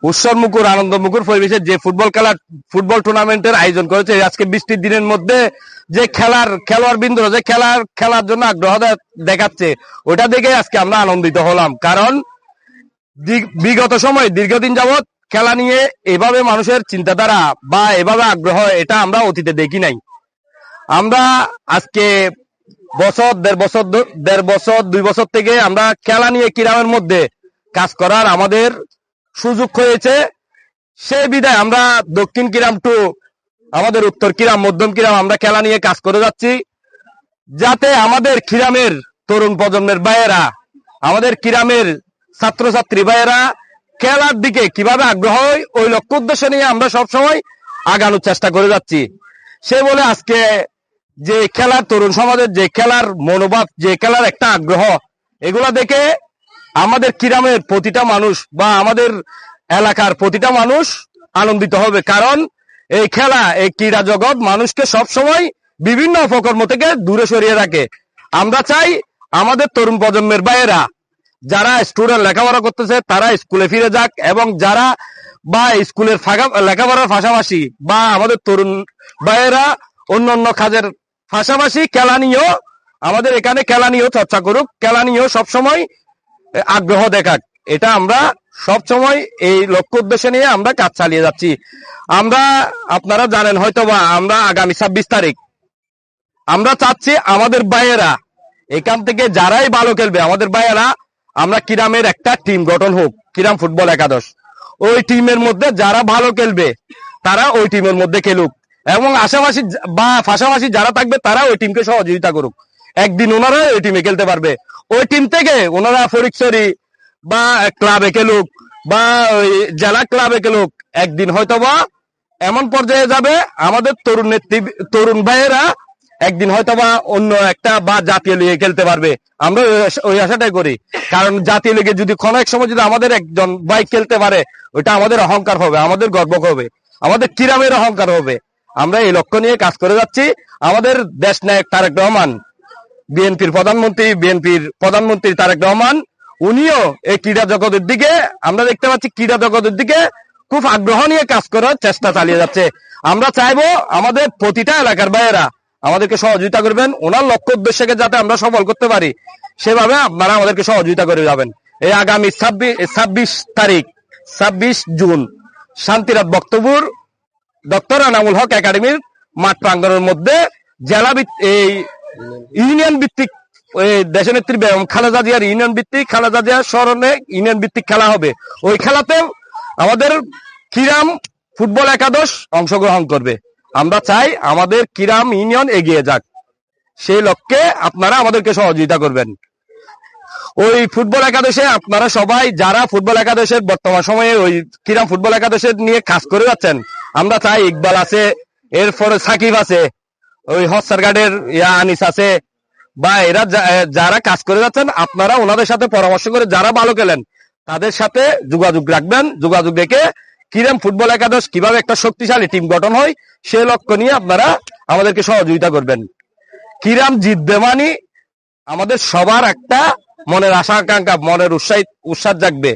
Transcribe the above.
উৎসব মুখর আনন্দ মুখর পরিবেশে যে ফুটবল টুর্নামেন্টের আয়োজন করেছে আজকে বৃষ্টির দিনের মধ্যে, যে খেলোয়াড় বিন্দু যে খেলার জন্য আগ্রহ দেখাচ্ছে, ওটা দেখে আজকে আমরা আনন্দিত হলাম। কারণ বিগত সময় দীর্ঘদিন যাবৎ খেলা নিয়ে এভাবে মানুষের চিন্তাধারা বা এভাবে আগ্রহ এটা আমরা অতীতে দেখি নাই। আমরা আজকে দেড় বছর 2 বছর থেকে আমরা খেলা নিয়ে কিরামের মধ্যে কাজ করার আমাদের সুযোগ হয়েছে। সেই বিধায় আমরা দক্ষিণ কিরাম টু আমাদের উত্তর কিরাম, মধ্যম কিরাম আমরা খেলা নিয়ে কাজ করে যাচ্ছি, যাতে আমাদের কিরামের তরুণ প্রজন্মের ভাইয়েরা, আমাদের কিরামের ছাত্রছাত্রী ভাইয়েরা খেলার দিকে কিভাবে আগ্রহ হয়, ওই লক্ষ্য উদ্দেশ্য নিয়ে আমরা সবসময় আগানোর চেষ্টা করে যাচ্ছি। সে বলে আজকে যে খেলার তরুণ সমাজের যে খেলার মনোভাব, যে খেলার একটা আগ্রহ, এগুলা দেখে আমাদের কিরামের প্রতিটা মানুষ বা আমাদের এলাকার প্রতিটা মানুষ আনন্দিত হবে। কারণ এই খেলা, এই ক্রীড়া জগৎ মানুষকে সবসময় বিভিন্ন অপকর্ম থেকে দূরে সরিয়ে রাখে। আমরা চাই আমাদের তরুণ প্রজন্মের ভাইয়েরা যারা স্টুডেন্ট লেখাপড়া করতেছে তারা স্কুলে ফিরে যাক, এবং যারা বা স্কুলের লেখাপড়ার পাশাপাশি বা আমাদের তরুণ ভাইয়েরা অন্যান্য কাজের পাশাপাশি খেলা নিয়েও আমাদের এখানে খেলা নিয়েও চর্চা করুক, খেলা নিয়েও সবসময় আগ্রহ দেখাক। এটা আমরা সবসময় এই লক্ষ্য উদ্দেশ্য নিয়ে আমরা কাজ চালিয়ে যাচ্ছি। আমরা আপনারা জানেন হয়তোবা আমরা আগামী 26 তারিখ আমরা চাচ্ছি আমাদের ভাইয়েরা এখান থেকে যারাই ভালো খেলবে, আমাদের ভাইয়েরা আমরা কিরামের একটা টিম গঠন হোক, কিরাম ফুটবল একাদশ। ওই টিমের মধ্যে যারা ভালো খেলবে তারা ওই টিমের মধ্যে খেলুক, এবং পাশাপাশি যারা থাকবে তারা ওই টিমকে সহযোগিতা করুক। একদিন ওনারা ওই টিমে খেলতে পারবে, ওই টিম থেকে ওনারা ফরিকছড়ি বা ক্লাবে খেলুক বা ওই জেলা ক্লাবে খেলুক, একদিন হয়তোবা এমন পর্যায়ে যাবে আমাদের তরুণ ভাইয়েরা একদিন হয়তোবা অন্য একটা বা জাতীয় লিগে খেলতে পারবে। আমরা ওই আশাটাই করি। কারণ জাতীয় লিগে যদি কোনো এক সময় যদি আমাদের একজন ভাই খেলতে পারে, ওইটা আমাদের অহংকার হবে, আমাদের গর্ব হবে, আমাদের কিরামের অহংকার হবে। আমরা এই লক্ষ্য নিয়ে কাজ করে যাচ্ছি। আমাদের দেশ নায়ক তারেক রহমান, বিএনপির প্রধানমন্ত্রী তারেক রহমান, উনিও এই ক্রীড়া জগতের দিকে আমরা দেখতে পাচ্ছি, ক্রীড়া জগতের দিকে খুব আগ্রহ নিয়ে কাজ করার চেষ্টা চালিয়ে যাচ্ছে। আমরা চাইবো আমাদের প্রতিটা এলাকার ভাইয়েরা আমাদেরকে সহযোগিতা করবেন, ওনার লক্ষ্য উদ্দেশ্যকে যাতে আমরা সফল করতে পারি সেভাবে আপনারা আমাদেরকে সহযোগিতা করে যাবেন। এই আগামী 26 জুন শান্তিরাত বক্তব্য ডক্টর আনামুল হক একাডেমির মাঠ প্রাঙ্গণের মধ্যে জেলা এই ইউনিয়ন ভিত্তিক দেশনেত্রী বেগম খালেদা জিয়ার ইউনিয়ন ভিত্তিক, খালেদা জিয়ার স্মরণে ইউনিয়ন ভিত্তিক খেলা হবে। ওই খেলাতে আমাদের কিরাম ফুটবল একাদশ অংশগ্রহণ করবে। আমরা চাই আমাদের কিরাম ইউনিয়ন এগিয়ে যাক, সেই লক্ষ্যে আপনারা আমাদেরকে সহযোগিতা করবেন। ওই ফুটবল একাদশে আপনারা সবাই যারা ফুটবল একাদশের বর্তমান সময়ে ওই কিরাম ফুটবল একাদশের নিয়ে কাজ করে যাচ্ছেন, আমরা চাই ইকবাল আছে, এরপরে সাকিব আছে, ওই হসারগার্ডের আনিস আছে, বা এরা যারা কাজ করে যাচ্ছেন, আপনারা ওনাদের সাথে পরামর্শ করে যারা ভালো খেলেন তাদের সাথে যোগাযোগ রাখবেন। যোগাযোগ রেখে কিরাম ফুটবল একাদশ কিভাবে একটা শক্তিশালী টিম গঠন হয় সে লক্ষ্য নিয়ে আপনারা আমাদেরকে সহযোগিতা করবেন। কিরাম জিতবে মানে আমাদের সবার একটা মনের আশা আকাঙ্ক্ষা, মনের উৎসাহ জাগবে।